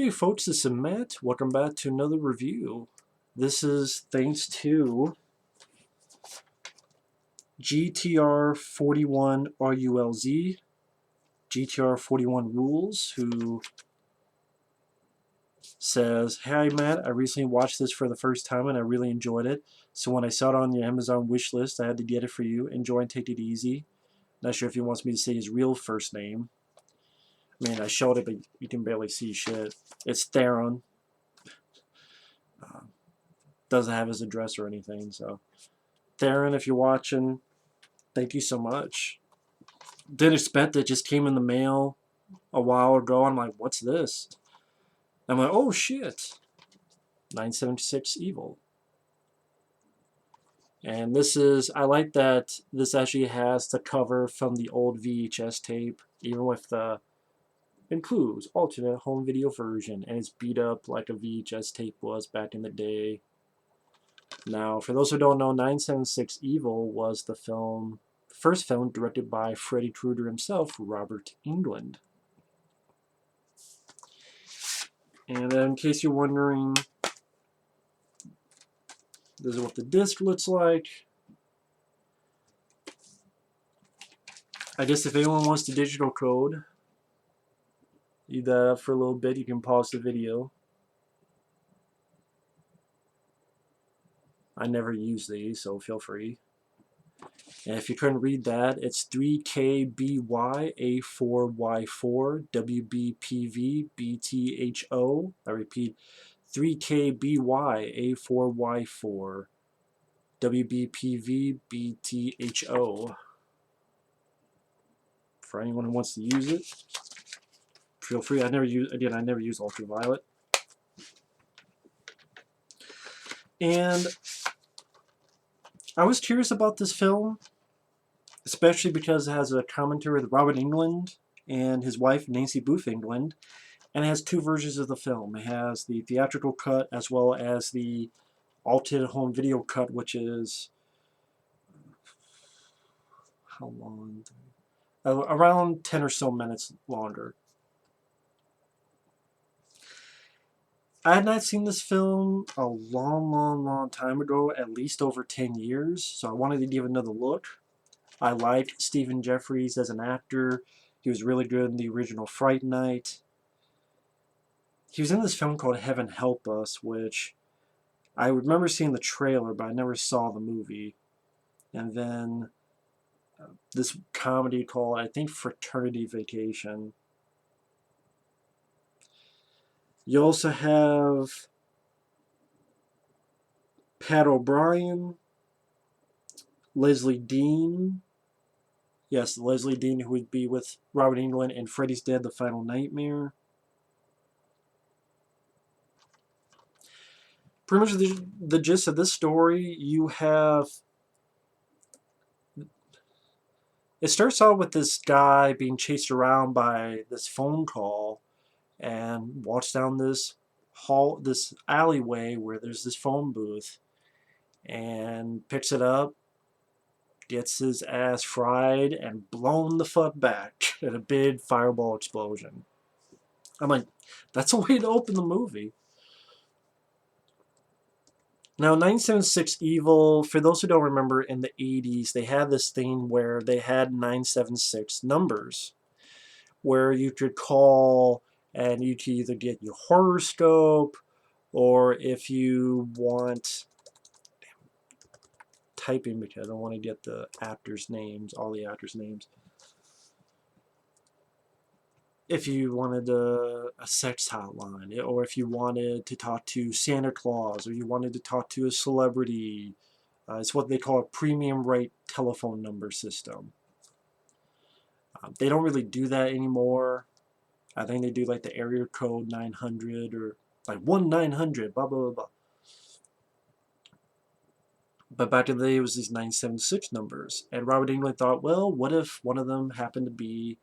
Hey folks, this is Matt. Welcome back to another review. This is thanks to GTR 41 RULZ, GTR 41 Rules, who says, "Hey Matt, I recently watched this for the first time and I really enjoyed it. So when I saw it on your Amazon wish list, I had to get it for you. Enjoy and take it easy." Not sure if he wants me to say his real first name. I mean, I showed it, but you can barely see shit. It's Theron. Doesn't have his address or anything, so. Theron, if you're watching, thank you so much. Didn't expect it. Just came in the mail a while ago. I'm like, what's this? I'm like, oh shit. 976 Evil. And this is, I like that this actually has the cover from the old VHS tape, even with the, includes alternate home video version, and it's beat up like a VHS tape was back in the day. Now, for those who don't know, 976 Evil was the first film directed by Freddy Krueger himself, Robert Englund. And in case you're wondering, this is what the disc looks like. I guess if anyone wants the digital code, leave that up for a little bit. You can pause the video. I never use these, so feel free. And if you couldn't read that, it's 3KBYA4Y4 WBPVBTHO. I repeat, 3KBYA4Y4 WBPVBTHO. For anyone who wants to use it, feel free. I never use ultraviolet. And I was curious about this film, especially because it has a commentary with Robert Englund and his wife Nancy Booth Englund, and it has two versions of the film. It has the theatrical cut as well as the alternate home video cut, which is how long? Around 10 or so minutes longer. I had not seen this film a long time ago, at least over 10 years, so I wanted to give it another look. I liked Stephen Jeffries as an actor. He was really good in the original Fright Night. He was in this film called Heaven Help Us, which I remember seeing the trailer, but I never saw the movie. And then this comedy called, I think, Fraternity Vacation. You also have Pat O'Brien, Leslie Dean. Yes, Leslie Dean, who would be with Robert Englund in Freddy's Dead, The Final Nightmare. Pretty much the gist of this story, you have... It starts out with this guy being chased around by this phone call and walks down this alleyway where there's this phone booth and picks it up, gets his ass fried and blown the fuck back in a big fireball explosion. I'm like, that's a way to open the movie. Now, 976 Evil, for those who don't remember, in the 80s, they had this thing where they had 976 numbers, where you could call and you could either get your horoscope, or if you want... typing because I don't want to get the actors' names, all the actors' names. If you wanted a sex hotline, or if you wanted to talk to Santa Claus, or you wanted to talk to a celebrity, it's what they call a premium rate telephone number system. They don't really do that anymore. I think they do like the area code 900 or like 1-900, blah, blah, blah, blah. But back in the day, it was these 976 numbers. And Robert Englund thought, well, what if one of them happened to be,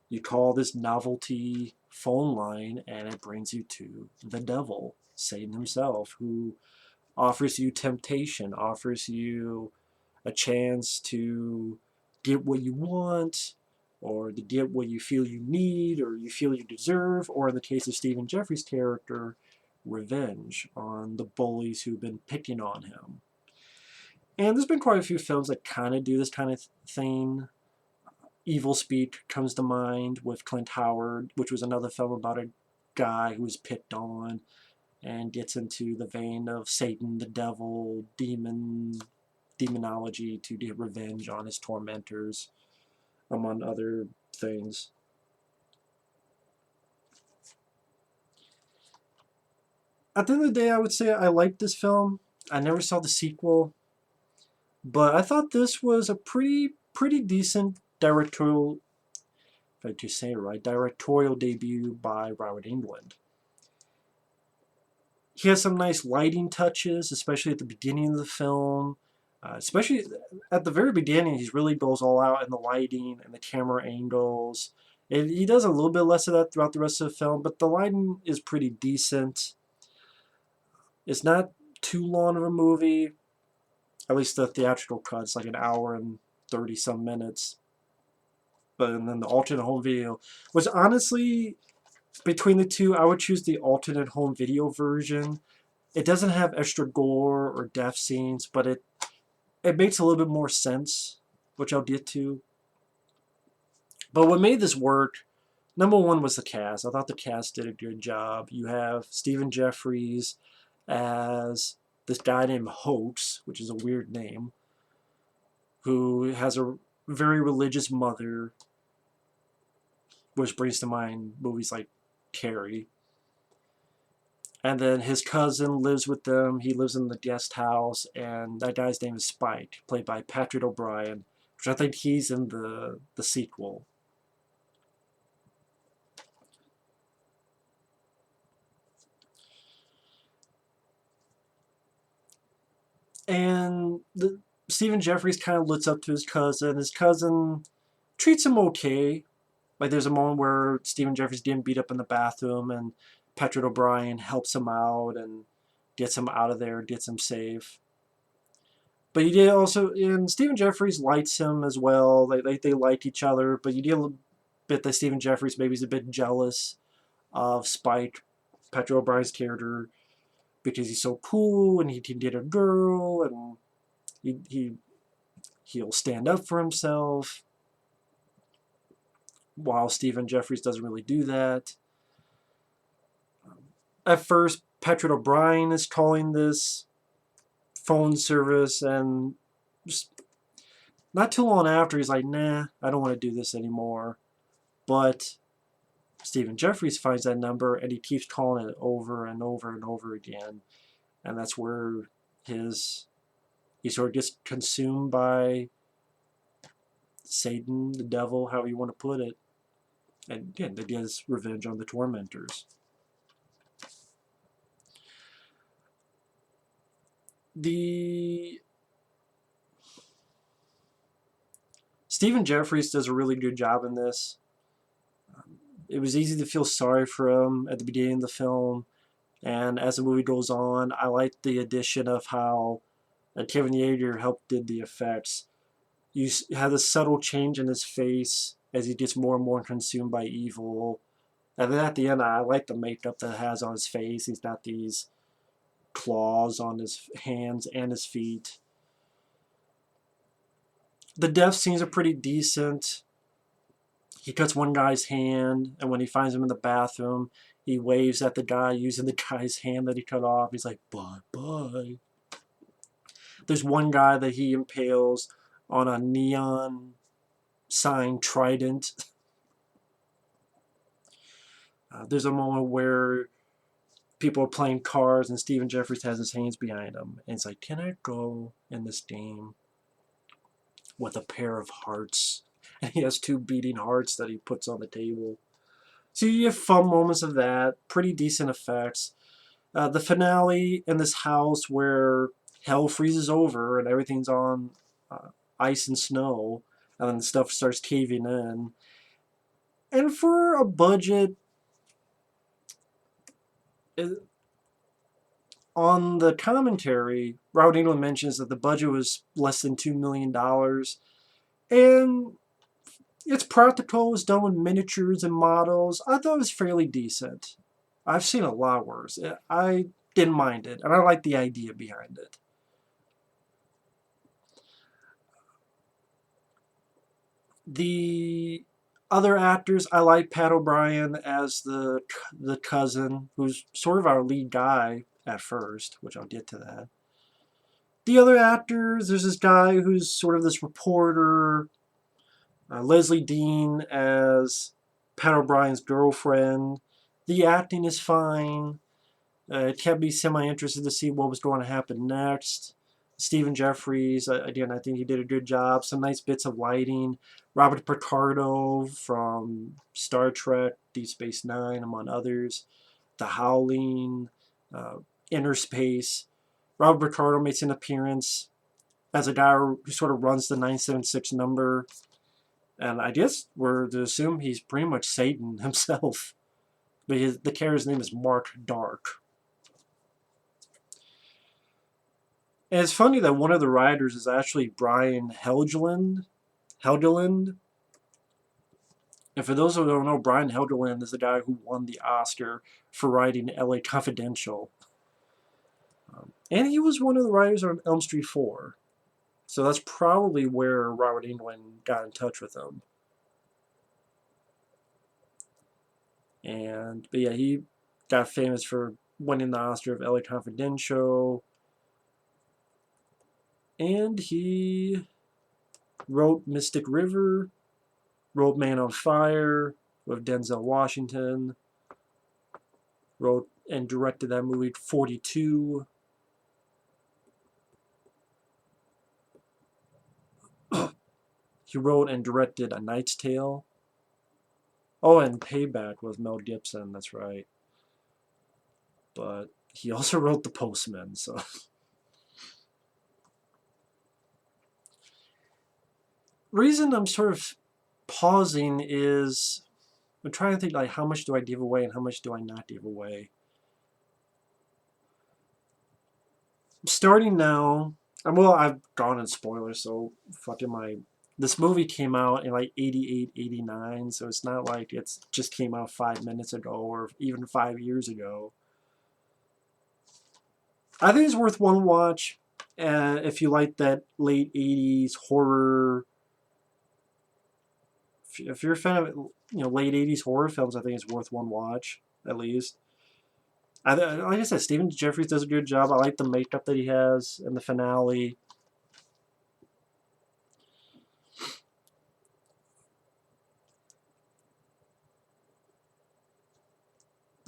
you call this novelty phone line and it brings you to the devil, Satan himself, who offers you temptation, offers you a chance to get what you want, or to get what you feel you need or you feel you deserve, or in the case of Stephen Jeffries' character, revenge on the bullies who've been picking on him. And there's been quite a few films that kind of do this kind of thing. Evil Speak comes to mind with Clint Howard, which was another film about a guy who was picked on and gets into the vein of Satan, the devil, demonology to get revenge on his tormentors, among other things. At the end of the day, I would say I liked this film. I never saw the sequel, but I thought this was a pretty decent directorial, if I just say it right, directorial debut by Robert Englund. He has some nice lighting touches, especially at the beginning of the film. Especially at the very beginning, he really goes all out in the lighting and the camera angles. And he does a little bit less of that throughout the rest of the film, but the lighting is pretty decent. It's not too long of a movie. At least the theatrical cut is like an hour and 30 some minutes. But and then the alternate home video was honestly between the two, I would choose the alternate home video version. It doesn't have extra gore or death scenes, but it makes a little bit more sense, which I'll get to. But what made this work, number one, was the cast. I thought the cast did a good job. You have Stephen Jeffries as this guy named Hoax, which is a weird name, who has a very religious mother, which brings to mind movies like Carrie. And then his cousin lives with them. He lives in the guest house, and that guy's name is Spike, played by Patrick O'Brien, which I think he's in the sequel. And Stephen Jeffries kind of looks up to his cousin. His cousin treats him okay. Like there's a moment where Stephen Jeffries getting beat up in the bathroom, and Patrick O'Brien helps him out and gets him out of there, gets him safe. But you did also, and Stephen Jeffries likes him as well. They like each other, but you get a little bit that Stephen Jeffries maybe is a bit jealous of Spike, Patrick O'Brien's character, because he's so cool and he can get a girl and he'll stand up for himself, while Stephen Jeffries doesn't really do that. At first, Patrick O'Brien is calling this phone service, and just not too long after, he's like, nah, I don't want to do this anymore. But Stephen Jeffries finds that number, and he keeps calling it over and over and over again. And that's where he sort of gets consumed by Satan, the devil, however you want to put it. And again, they get his revenge on the tormentors. Stephen Jeffries does a really good job in this. It was easy to feel sorry for him at the beginning of the film, and as the movie goes on, I like the addition of how Kevin Yeager helped did the effects. You have this subtle change in his face as he gets more and more consumed by evil. And then at the end, I like the makeup that it has on his face. He's got these claws on his hands and his feet. The death scenes are pretty decent. He cuts one guy's hand, and when he finds him in the bathroom, he waves at the guy using the guy's hand that he cut off. He's like, bye-bye. There's one guy that he impales on a neon sign trident. There's a moment where people are playing cards and Stephen Jeffries has his hands behind him. And it's like, can I go in this game with a pair of hearts? And he has two beating hearts that he puts on the table. So you have fun moments of that. Pretty decent effects. The finale in this house where hell freezes over and everything's on ice and snow, and then stuff starts caving in. And for a budget, on the commentary, Robert Englund mentions that the budget was less than $2 million. And It's practical. It's done with miniatures and models. I thought it was fairly decent. I've seen a lot worse. I didn't mind it, and I like the idea behind it. The other actors, I like Pat O'Brien as the cousin, who's sort of our lead guy at first, which I'll get to that. The other actors, there's this guy who's sort of this reporter, Leslie Dean as Pat O'Brien's girlfriend. The acting is fine. It kept me semi-interested to see what was going to happen next. Stephen Jeffries, again, I think he did a good job. Some nice bits of lighting. Robert Picardo from Star Trek, Deep Space Nine, among others. The Howling, uh, Inner Space. Robert Picardo makes an appearance as a guy who sort of runs the 976 number. And I guess we're to assume he's pretty much Satan himself. But the character's name is Mark Dark. And it's funny that one of the writers is actually Brian Helgeland. Helgeland. And for those who don't know, Brian Helgeland is the guy who won the Oscar for writing L.A. Confidential. And he was one of the writers on Elm Street 4. So that's probably where Robert Englund got in touch with him. But yeah, he got famous for winning the Oscar of L.A. Confidential. And he wrote Mystic River, wrote Man on Fire with Denzel Washington, wrote and directed that movie 42. He wrote and directed A Knight's Tale. Oh, and Payback with Mel Gibson, that's right. But he also wrote The Postman, so... Reason I'm sort of pausing is I'm trying to think, like, how much do I give away and how much do I not give away. Starting now, well, I've gone in spoilers, so fucking this movie came out in like 88, 89, so it's not like it's just came out 5 minutes ago or even 5 years ago. I think it's worth one watch if you like that late 80s horror. If you're a fan of late 80s horror films, I think it's worth one watch, at least. Like I said, Stephen Jeffries does a good job. I like the makeup that he has in the finale.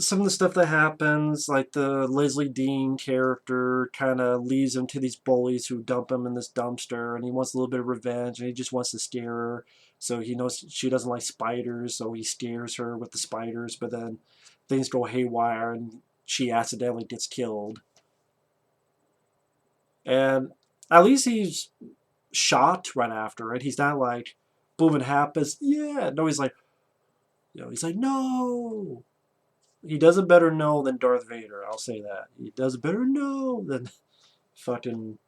Some of the stuff that happens, like the Leslie Dean character, kind of leads him to these bullies who dump him in this dumpster, and he wants a little bit of revenge, and he just wants to scare her. So he knows she doesn't like spiders, so he scares her with the spiders, but then things go haywire, and she accidentally gets killed. And at least he's shot right after it. He's not like, boom, it happens, yeah. No, he's like, he's like, no. He does a better no than Darth Vader, I'll say that. He does a better no than fucking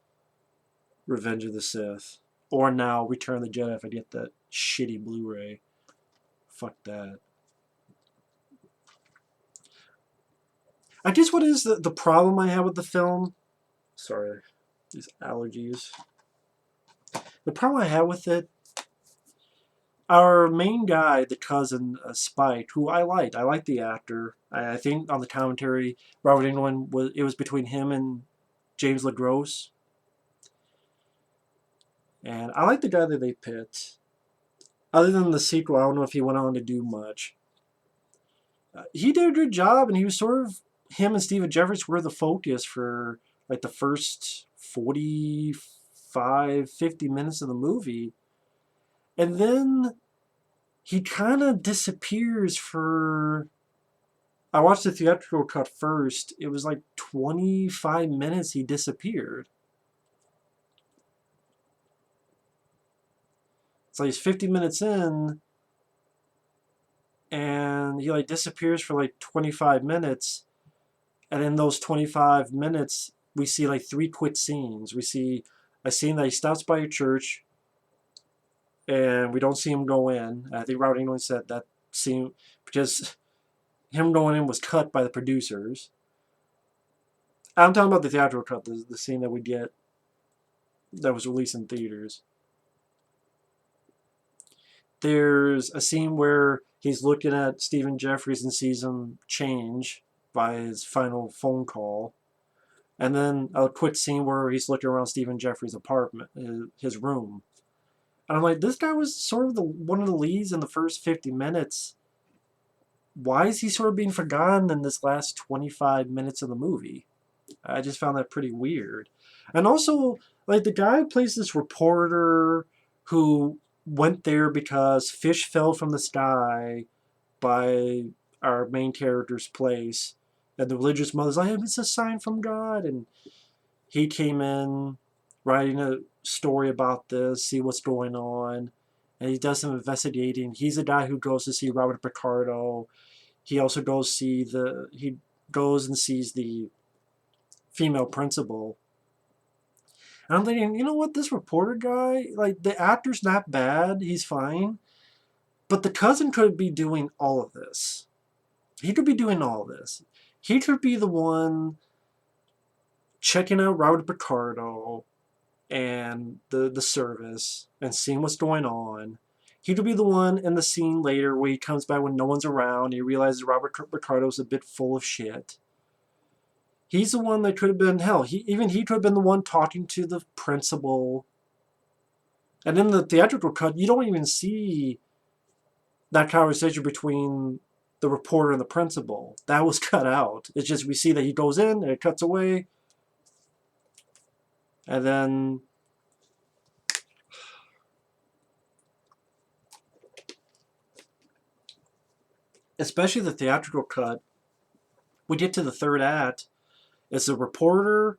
Revenge of the Sith. Or now Return of the Jedi if I get that shitty Blu-ray. Fuck that. I guess what is the problem I have with the film? Sorry, these allergies. The problem I have with it, our main guy, the cousin, Spike, who I liked. I liked the actor. I think on the commentary, Robert Englund, it was between him and James LaGrosse. And I like the guy that they picked. Other than the sequel, I don't know if he went on to do much. He did a good job, and he was sort of, him and Stephen Jeffries were the focus for like the first 45, 50 minutes of the movie. And then he kind of disappears for... I watched the theatrical cut first. It was like 25 minutes he disappeared. So he's 50 minutes in, and he like disappears for like 25 minutes. And in those 25 minutes, we see like 3 quick scenes. We see a scene that he stops by a church, and we don't see him go in. I think Robert Englund said that scene, because him going in was cut by the producers. I'm talking about the theatrical cut, the scene that we get that was released in theaters. There's a scene where he's looking at Stephen Jeffries and sees him change by his final phone call. And then a quick scene where he's looking around Stephen Jeffries' apartment, his room. And I'm like, this guy was sort of one of the leads in the first 50 minutes. Why is he sort of being forgotten in this last 25 minutes of the movie? I just found that pretty weird. And also, like, the guy who plays this reporter who went there because fish fell from the sky by our main character's place, and the religious mother's like, it's a sign from God, and he came in writing a story about this, see what's going on, and he does some investigating. He's the guy who goes to see Robert Picardo. He also goes and sees the female principal. And I'm thinking, you know what, this reporter guy, like, the actor's not bad, he's fine, but the cousin could be doing all of this. He could be doing all of this. He could be the one checking out Robert Picardo and the service and seeing what's going on. He could be the one in the scene later where he comes back when no one's around and he realizes Robert Picardo's a bit full of shit. He's the one that could have been, hell, he could have been the one talking to the principal. And in the theatrical cut, you don't even see that conversation between the reporter and the principal. That was cut out. It's just we see that he goes in and it cuts away. And then especially the theatrical cut, we get to the third act. It's a reporter.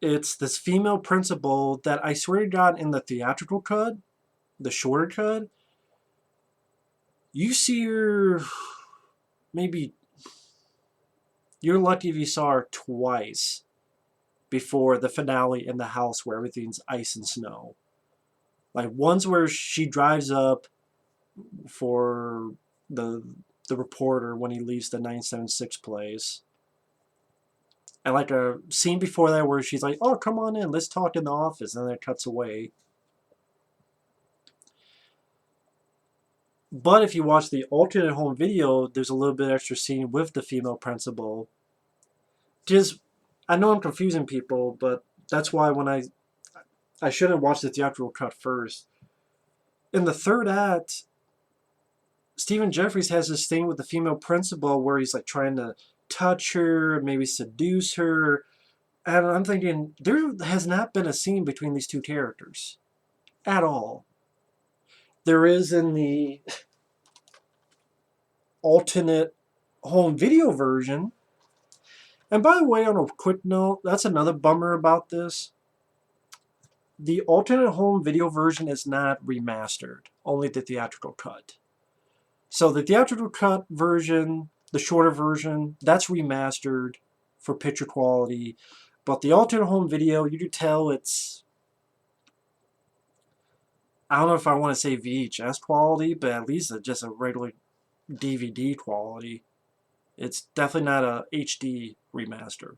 It's this female principal that I swear to God in the theatrical cut, the shorter cut, you see her maybe, you're lucky if you saw her twice before the finale in the house where everything's ice and snow. Like once where she drives up for the reporter when he leaves the 976 place. And like a scene before that where she's like, oh, come on in, let's talk in the office. And then it cuts away. But if you watch the alternate home video, there's a little bit extra scene with the female principal. Just, I know I'm confusing people, but that's why when I shouldn't watch the theatrical cut first. In the third act, Stephen Jeffries has this thing with the female principal where he's like trying to touch her, maybe seduce her. And I'm thinking, there has not been a scene between these two characters at all. There is in the alternate home video version. And by the way, on a quick note, that's another bummer about this. The alternate home video version is not remastered, only the theatrical cut. So the theatrical cut version, the shorter version, that's remastered for picture quality. But the alternate home video, you can tell it's, I don't know if I want to say VHS quality, but at least it's just a regular DVD quality. It's definitely not a HD remaster.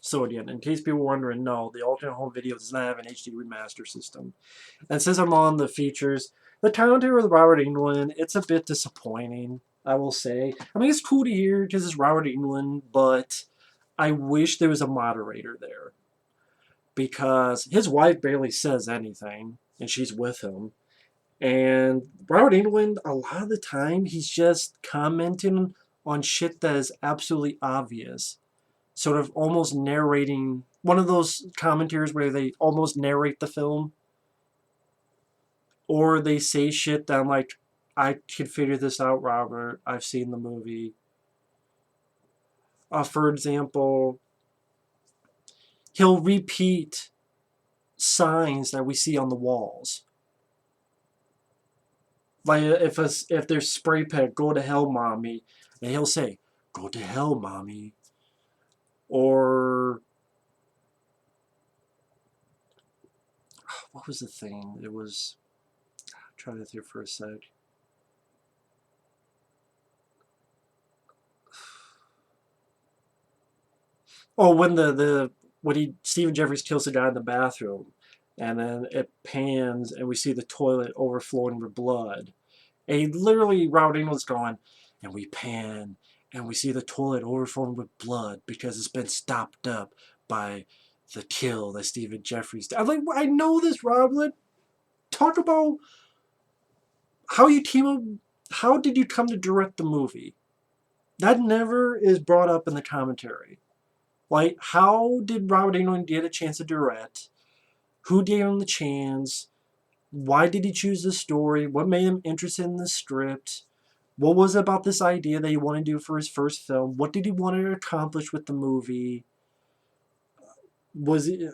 So again, in case people were wondering, no, the alternate home video does not have an HD remaster system. And since I'm on the features, the commentary with Robert Englund, it's a bit disappointing, I will say. I mean, it's cool to hear because it's Robert Englund, but I wish there was a moderator there. Because his wife barely says anything, and she's with him. And Robert Englund, a lot of the time, he's just commenting on shit that is absolutely obvious. Sort of almost narrating, one of those commentators where they almost narrate the film. Or they say shit that I'm like, I can figure this out, Robert. I've seen the movie. For example, he'll repeat signs that we see on the walls. Like if there's spray paint, go to hell, mommy. And he'll say, go to hell, mommy. Or what was the thing? It was, I'm trying to think for a sec. Oh, when Stephen Jeffries kills the guy in the bathroom, and then it pans and we see the toilet overflowing with blood. And he literally, Robert Englund's going, and we pan and we see the toilet overflowing with blood because it's been stopped up by the kill that Stephen Jeffries did. I'm like, I know this, Robert. Talk about how you team up. How did you come to direct the movie? That never is brought up in the commentary. Like, how did Robert Englund get a chance to direct? Who gave him the chance? Why did he choose this story? What made him interested in the script? What was it about this idea that he wanted to do for his first film? What did he want to accomplish with the movie? Was it?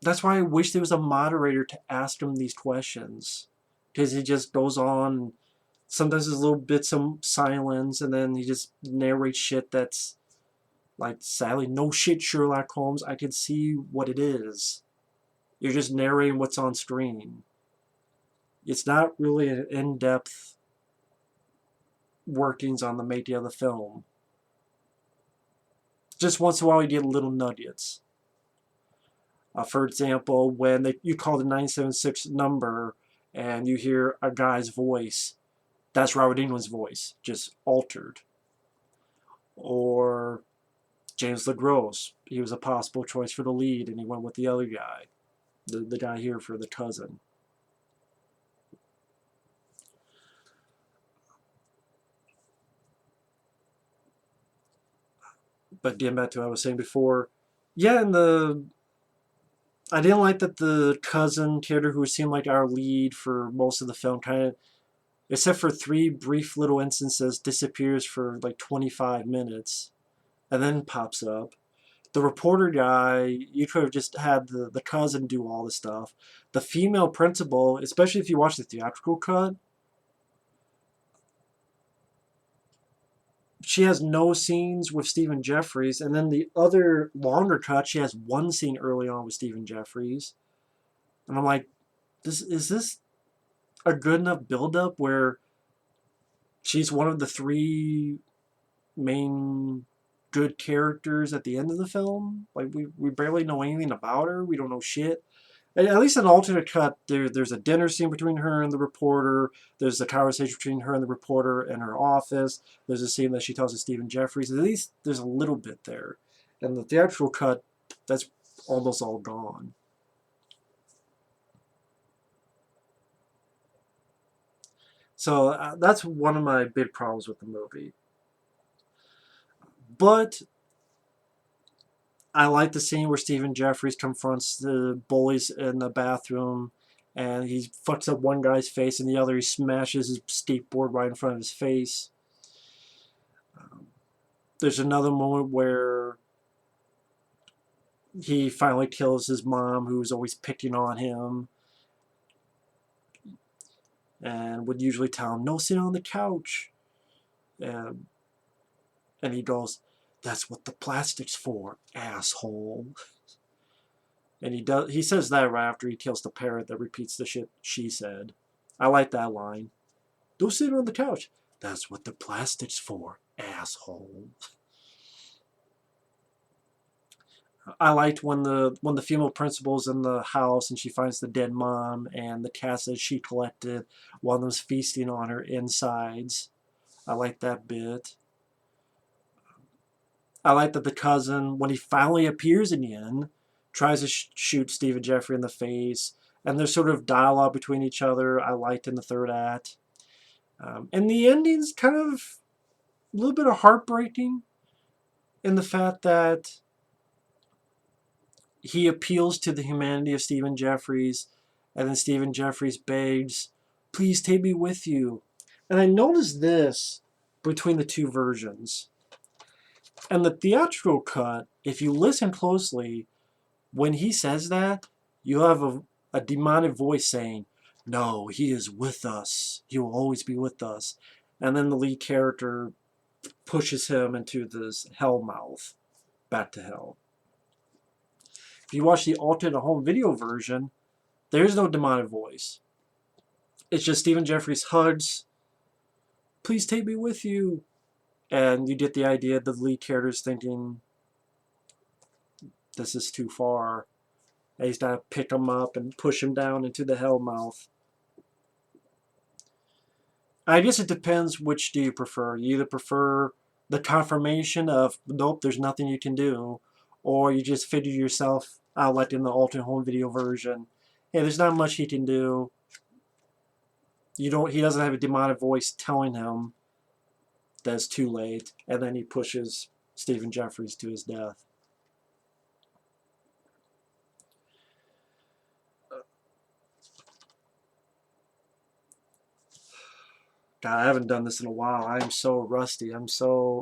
That's why I wish there was a moderator to ask him these questions, because he just goes on. Sometimes there's little bits of silence, and then he just narrates shit that's like, sadly, no shit, Sherlock Holmes. I can see what it is. You're just narrating what's on screen. It's not really an in-depth workings on the making of the film. Just once in a while you get little nuggets. For example, when you call the 976 number and you hear a guy's voice, that's Robert Englund's voice, just altered. Or James LeGros, he was a possible choice for the lead and he went with the other guy, the guy here for the cousin. But getting back to what I was saying before, yeah, I didn't like that the cousin character, who seemed like our lead for most of the film, kind of, except for 3 brief little instances, disappears for like 25 minutes and then pops up. The reporter guy, you could have just had the cousin do all the stuff. The female principal, especially if you watch the theatrical cut, she has no scenes with Stephen Jeffries, and then the other longer cut, she has one scene early on with Stephen Jeffries. And I'm like, is this a good enough build-up where she's one of the 3 main good characters at the end of the film? Like, we barely know anything about her. We don't know shit. At least in the alternate cut, there's a dinner scene between her and the reporter. There's a conversation between her and the reporter in her office. There's a scene that she tells to Stephen Jeffries. At least there's a little bit there. And the theatrical cut, that's almost all gone. So that's one of my big problems with the movie. But I like the scene where Stephen Jeffries confronts the bullies in the bathroom, and he fucks up one guy's face, and the other he smashes his skateboard right in front of his face. There's another moment where he finally kills his mom, who's always picking on him, and would usually tell him, "No, sit on the couch." And, and he goes, "That's what the plastic's for, asshole." And he says that right after he kills the parrot that repeats the shit she said. I like that line. "Don't sit on the couch. That's what the plastic's for, asshole." I liked when the female principal's in the house and she finds the dead mom and the cats that she collected, one of them's feasting on her insides. I like that bit. I like that the cousin, when he finally appears in the end, tries to shoot Stephen Jeffrey in the face, and there's sort of dialogue between each other I liked in the third act. And the ending's kind of a little bit of heartbreaking in the fact that he appeals to the humanity of Stephen Jeffries, and then Stephen Jeffries begs, "Please take me with you." And I noticed this between the 2 versions. And the theatrical cut, if you listen closely, when he says that, you have a demonic voice saying, "No, he is with us. He will always be with us." And then the lead character pushes him into this hell mouth, back to hell. If you watch the alternate home video version, There's no demonic voice. It's just Stephen Jeffries hugs, please take me with you. And you get the idea the lead character's thinking, this is too far. And he's got to pick him up and push him down into the hellmouth. I guess it depends which do you prefer. You either prefer the confirmation of, nope, there's nothing you can do, or you just figure yourself out like in the alternate home video version. Hey, there's not much he can do. He doesn't have a demonic voice telling him that it's too late, and then he pushes Stephen Jeffries to his death. God, I haven't done this in a while. I'm so rusty.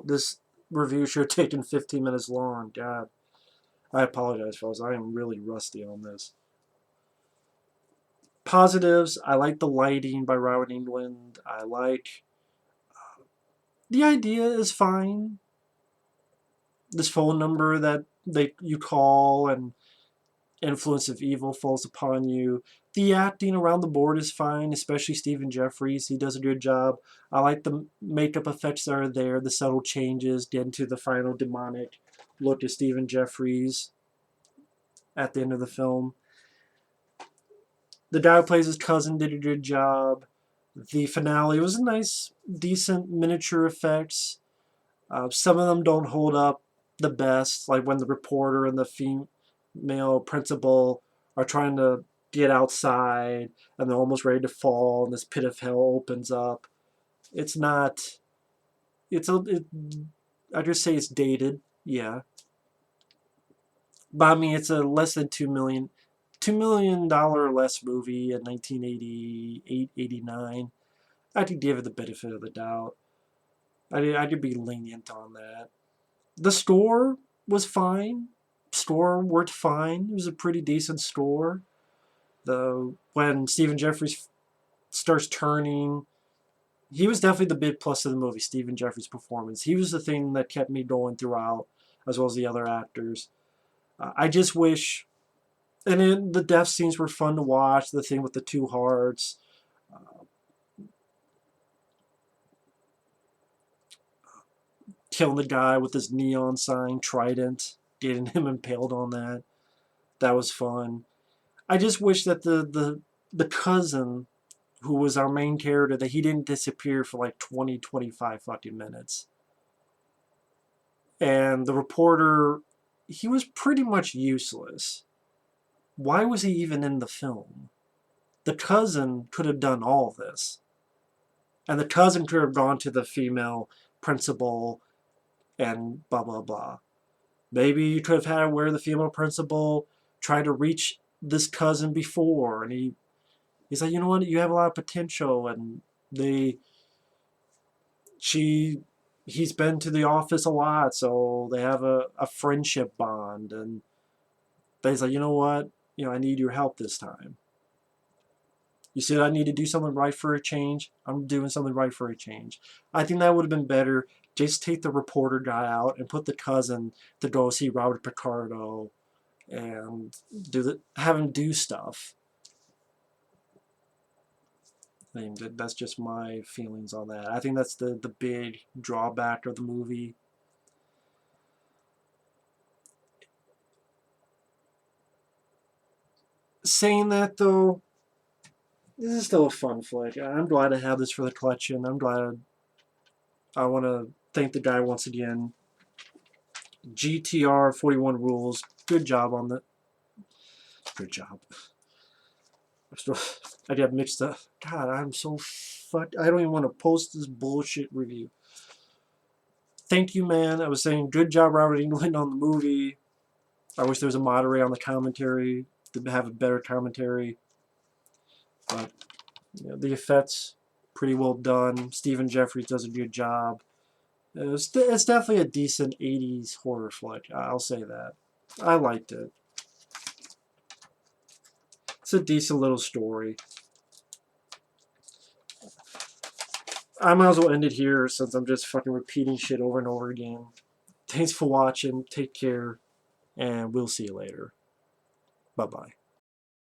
This review should have taken 15 minutes long. God. I apologize, fellas. I am really rusty on this. Positives, I like the lighting by Robert Englund. I like... the idea is fine. This phone number that you call and influence of evil falls upon you. The acting around the board is fine, especially Stephen Jeffries. He does a good job. I like the makeup effects that are there, the subtle changes, get into the final demonic look of Stephen Jeffries at the end of the film. The guy who plays his cousin did a good job. The finale was nice, decent miniature effects. Some of them don't hold up the best, like when the reporter and the female principal are trying to get outside and they're almost ready to fall and this pit of hell opens up. It's not... I just say it's dated, yeah. But I mean, it's a less than $2 million or less movie in 1988, 89. I could give it the benefit of the doubt. I could be lenient on that. The score was fine. Score worked fine. It was a pretty decent score. When Stephen Jeffries starts turning, he was definitely the big plus of the movie, Stephen Jeffries' performance. He was the thing that kept me going throughout, as well as the other actors. I just wish... and then the death scenes were fun to watch. The thing with the two hearts. Killing the guy with his neon sign, Trident. Getting him impaled on that. That was fun. I just wish that the cousin, who was our main character, that he didn't disappear for like 20, 25 fucking minutes. And the reporter, he was pretty much useless. Why was he even in the film? The cousin could have done all this. And the cousin could have gone to the female principal and blah, blah, blah. Maybe you could have had where the female principal tried to reach this cousin before, and he's like, you know what, you have a lot of potential, and he's been to the office a lot, so they have a friendship bond, and he's like, you know what, I need your help this time. You said I need to do something right for a change. I'm doing something right for a change. I think that would have been better. Just take the reporter guy out and put the cousin to go see Robert Picardo and have him do stuff. I mean, that's just my feelings on that. I think that's the big drawback of the movie. Saying that, though, this is still a fun flick. I'm glad I have this for the collection. I want to thank the guy once again. GTR 41 Rules. Good job on that. Good job. I got mixed up. God, I'm so fucked. I don't even want to post this bullshit review. Thank you, man. I was saying good job, Robert Englund, on the movie. I wish there was a moderator on the commentary to have a better commentary. But the effects, pretty well done. Stephen Jeffries does a good job. It's definitely a decent 80s horror flick. I'll say that. I liked it. It's a decent little story. I might as well end it here since I'm just fucking repeating shit over and over again. Thanks for watching. Take care. And we'll see you later. Bye-bye.